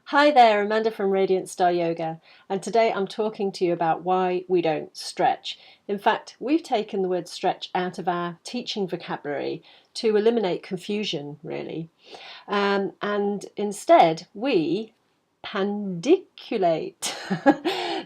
Hi there, Amanda from Radiant Star Yoga, and today I'm talking to you about why we don't stretch. In fact, we've taken the word stretch out of our teaching vocabulary to eliminate confusion, really. And instead, we pandiculate.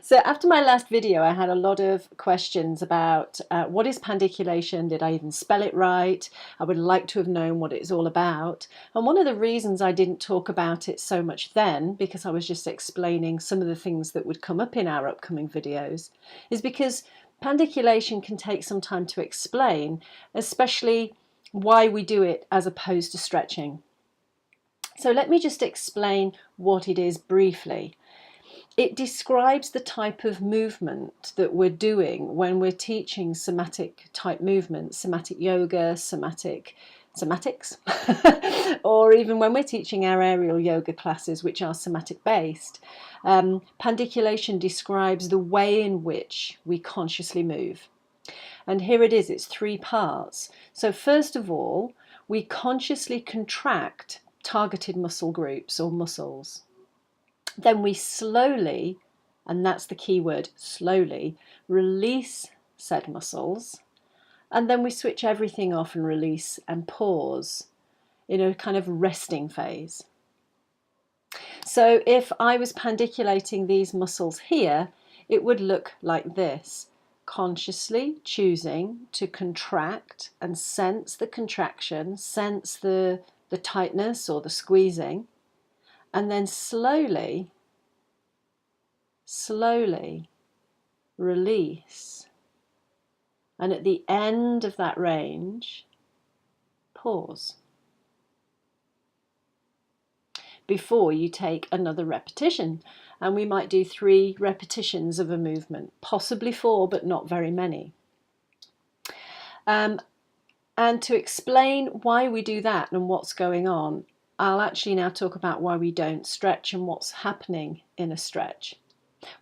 So after my last video, I had a lot of questions about what is pandiculation? Did I even spell it right? I would like to have known what it's all about. And one of the reasons I didn't talk about it so much then, because I was just explaining some of the things that would come up in our upcoming videos, is because pandiculation can take some time to explain, especially why we do it as opposed to stretching. So let me just explain what it is briefly. It describes the type of movement that we're doing when we're teaching somatic type movements, somatic yoga, somatics, or even when we're teaching our aerial yoga classes, which are somatic based. Pandiculation describes the way in which we consciously move. And here it is, it's three parts. So first of all, we consciously contract targeted muscle groups or muscles. Then we slowly, and that's the key word, slowly, release said muscles. And then we switch everything off and release and pause in a kind of resting phase. So if I was pandiculating these muscles here, it would look like this. Consciously choosing to contract and sense the contraction, sense the tightness or the squeezing, and then slowly release. And at the end of that range, pause. Before you take another repetition. And we might do 3 repetitions of a movement, possibly 4, but not very many. And to explain why we do that and what's going on, I'll actually now talk about why we don't stretch and what's happening in a stretch.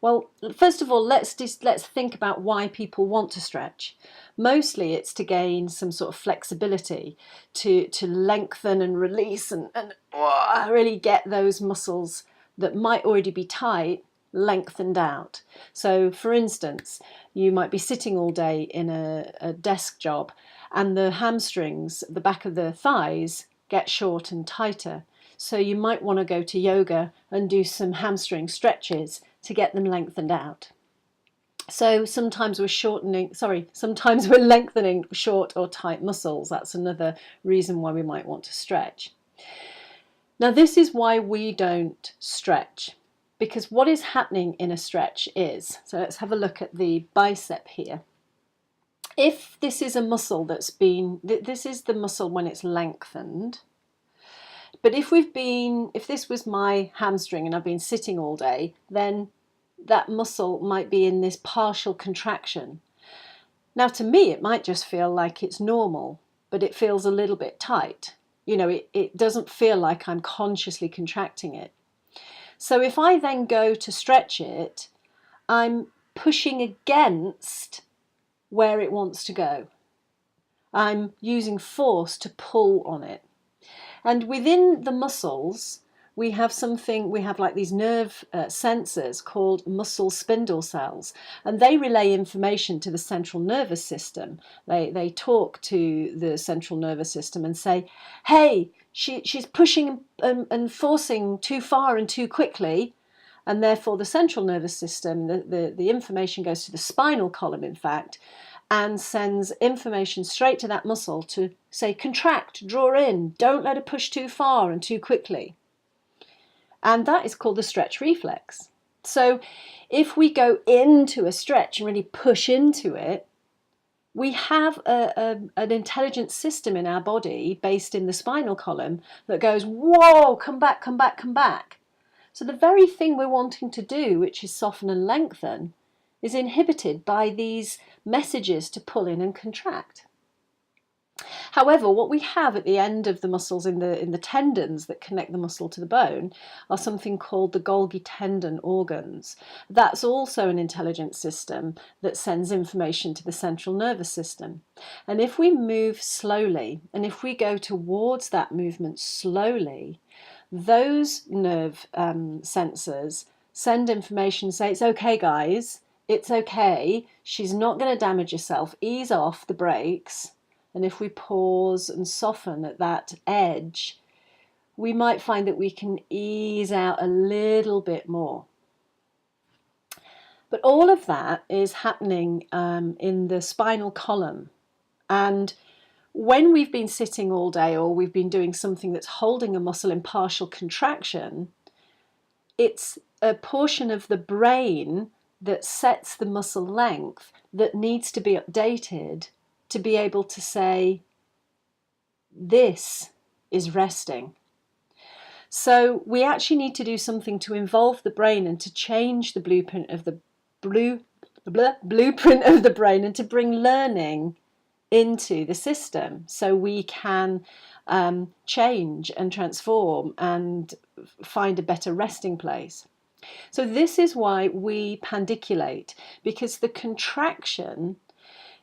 Well, first of all, let's think about why people want to stretch. Mostly it's to gain some sort of flexibility, to lengthen and release and really get those muscles that might already be tight lengthened out. So for instance, you might be sitting all day in a desk job and the hamstrings, the back of the thighs, get short and tighter. So you might want to go to yoga and do some hamstring stretches to get them lengthened out. So sometimes we're lengthening short or tight muscles. That's another reason why we might want to stretch. Now this is why we don't stretch, because what is happening in a stretch is, so let's have a look at the bicep here. If this is a muscle this is the muscle when it's lengthened, but if this was my hamstring and I've been sitting all day, then that muscle might be in this partial contraction. Now to me it might just feel like it's normal, but it feels a little bit tight. You know, it doesn't feel like I'm consciously contracting it. So if I then go to stretch it, I'm pushing against where it wants to go. I'm using force to pull on it. And within the muscles, we have like these nerve sensors called muscle spindle cells, and they relay information to the central nervous system. They talk to the central nervous system and say, hey, she's pushing and forcing too far and too quickly, and therefore the central nervous system, the information goes to the spinal column, in fact, and sends information straight to that muscle to say, contract, draw in, don't let it push too far and too quickly. And that is called the stretch reflex. So if we go into a stretch and really push into it, we have an intelligent system in our body based in the spinal column that goes, whoa, come back, come back, come back. So the very thing we're wanting to do, which is soften and lengthen, is inhibited by these messages to pull in and contract. However, what we have at the end of the muscles in the tendons that connect the muscle to the bone are something called the Golgi tendon organs. That's also an intelligent system that sends information to the central nervous system. And if we move slowly, and if we go towards that movement slowly, those nerve sensors send information, say, it's okay, guys, it's okay, she's not going to damage herself, ease off the brakes. And if we pause and soften at that edge, we might find that we can ease out a little bit more. But all of that is happening in the spinal column. And when we've been sitting all day, or we've been doing something that's holding a muscle in partial contraction, it's a portion of the brain that sets the muscle length that needs to be updated to be able to say, this is resting. So we actually need to do something to involve the brain and to change the blueprint of the blueprint of the brain, and to bring learning into the system so we can change and transform and find a better resting place. So this is why we pandiculate, because the contraction,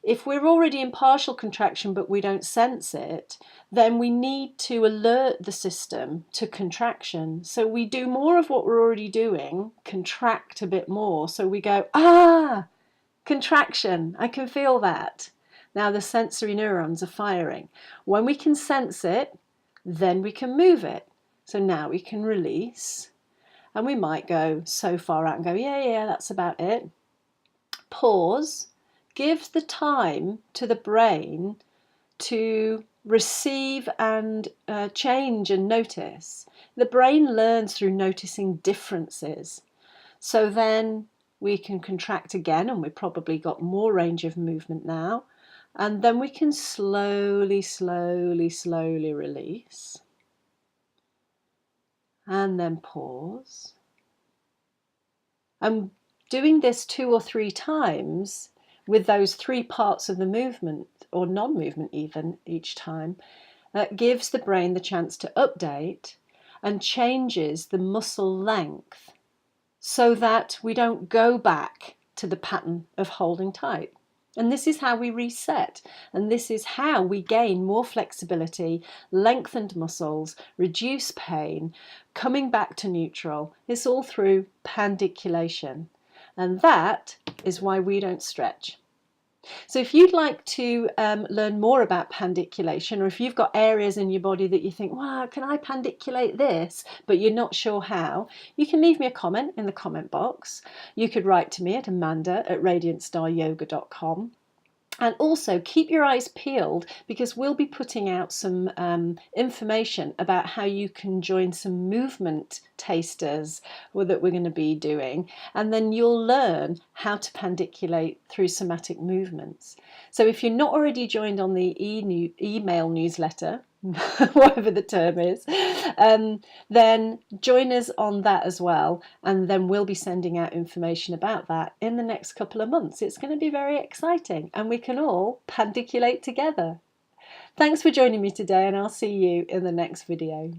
if we're already in partial contraction but we don't sense it, then we need to alert the system to contraction. So we do more of what we're already doing, contract a bit more. So we go, ah, contraction, I can feel that. Now the sensory neurons are firing. When we can sense it, then we can move it. So now we can release, and we might go so far out and go, yeah, that's about it. Pause. Gives the time to the brain to receive and change and notice. The brain learns through noticing differences. So then we can contract again, and we've probably got more range of movement now. And then we can slowly, slowly, slowly release. And then pause. And doing this 2 or 3 times, with those 3 parts of the movement, or non-movement even, each time, that gives the brain the chance to update and changes the muscle length so that we don't go back to the pattern of holding tight. And this is how we reset, and this is how we gain more flexibility, lengthened muscles, reduce pain, coming back to neutral. It's all through pandiculation. And that is why we don't stretch. So if you'd like to learn more about pandiculation, or if you've got areas in your body that you think, wow, can I pandiculate this, but you're not sure how, you can leave me a comment in the comment box. You could write to me at amanda@radiantstaryoga.com. And also keep your eyes peeled, because we'll be putting out some information about how you can join some movement tasters that we're going to be doing, and then you'll learn how to pandiculate through somatic movements. So if you're not already joined on the email newsletter, whatever the term is, then join us on that as well, and then we'll be sending out information about that in the next couple of months. It's going to be very exciting, and we can all pandiculate together. Thanks for joining me today, and I'll see you in the next video.